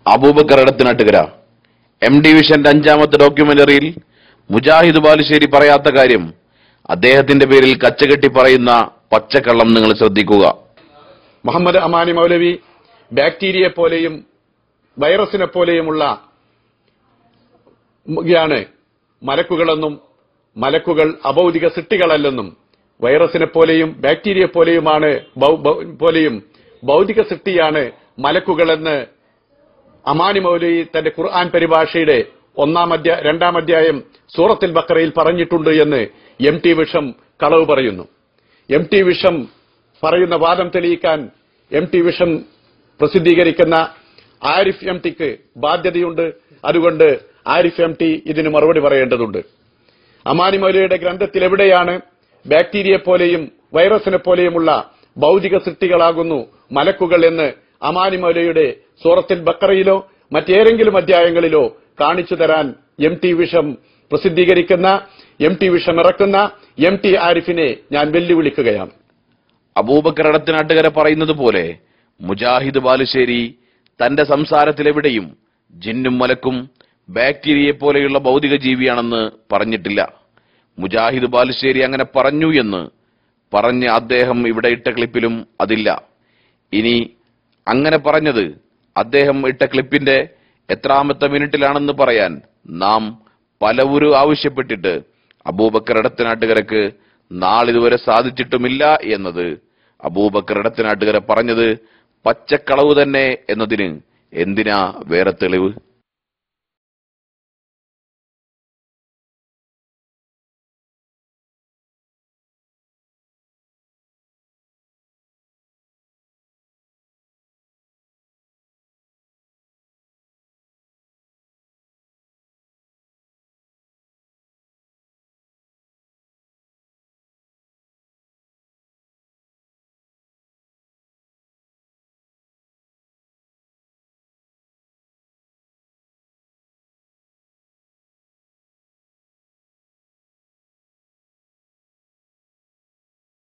അബൂബക്കർ എടത്തനാട്ടുകര MDവിഷന്റെ 5ാമത്തെ ഡോക്യുമെന്ററിയിൽ മുജാഹിദ് ബാലുശ്ശേരി പറയാത്ത കാര്യം അദ്ദേഹത്തിന്റെ പേരിൽ കച്ചകെട്ടി പറയുന്ന പച്ചക്കള്ളം നിങ്ങൾ ശ്രദ്ധിക്കുക. മുഹമ്മദ് അമാനി മൗലവി ബാക്ടീരിയയെ പോലെയും വൈറസിനെ പോലെയുമുള്ള മലക്കുകളെന്നും മലക്കുകൾ അഭൗതിക സൃഷ്ടികളല്ലെന്നും വൈറസിനെ പോലെയും ബാക്ടീരിയ പോലെയും ഭൗതിക സൃഷ്ടിയാണ് മലക്കുകളെന്ന് അമാനി മൗലവി തന്റെ ഖുർആൻ പരിഭാഷയുടെ 2ാം അധ്യായം സൂറത്തുൽ ബഖറയിൽ പറഞ്ഞിട്ടുണ്ട് എന്ന് MT വിഷം കളവ് പറയുന്നു. MT വിഷം പറയുന്ന വാദം തെളിയിക്കാൻ MT വിഷം പ്രസിദ്ധീകരിക്കുന്ന ആരിഫ് MTക്ക് ബാധ്യതയുണ്ട്. അതുകൊണ്ട് ആരിഫ് MT ഇതിന് മറുപടി പറയേണ്ടതുണ്ട്. അമാനി മൗലവിയുടെ ഗ്രന്ഥത്തിൽ എവിടെയാണ് ബാക്ടീരിയയെ പോലെയും വൈറസിനെ പോലെയുമുള്ള ഭൗതിക സൃഷ്ടികളാകുന്നു മലക്കുകൾ എന്ന് അമാനി മൗലവിയുടെ സൂറത്തുൽ ബഖറയിലോ മറ്റേതെങ്കിലും അധ്യായങ്ങളിലോ കാണിച്ചു തരാൻ MT വിഷം പ്രസിദ്ധീകരിക്കുന്ന MT വിഷം ഇറക്കുന്ന MT ആരിഫിനെ ഞാൻ വെല്ലുവിളിക്കുകയാണ്. അബൂബക്കർ എടത്തനാട്ടുകര പറയുന്നത് പോലെ മുജാഹിദ് ബാലുശ്ശേരി തന്റെ സംസാരത്തിലെവിടെയും ജിന്നും മലക്കും ബാക്ടീരിയയെ പോലെയുള്ള ഭൗതിക ജീവിയാണെന്ന് പറഞ്ഞിട്ടില്ല. മുജാഹിദ് ബാലുശ്ശേരി അങ്ങനെ പറഞ്ഞു എന്ന് പറഞ്ഞ് അദ്ദേഹം ഇവിടെ ഇട്ട ക്ലിപ്പിലും അതില്ല. ഇനി അങ്ങനെ പറഞ്ഞത് അദ്ദേഹം ഇട്ട ക്ലിപ്പിന്റെ എത്രാമത്തെ മിനിറ്റിലാണെന്ന് പറയാൻ നാം പലവരും ആവശ്യപ്പെട്ടിട്ട് അബൂബക്കർ എടത്തനാട്ടുകരക്ക് നാളിതുവരെ സാധിച്ചിട്ടുമില്ല എന്നത് അബൂബക്കർ എടത്തനാട്ടുകര പറഞ്ഞത് പച്ചക്കളവ് തന്നെ എന്നതിന് എന്തിനാ വേറെ തെളിവ്?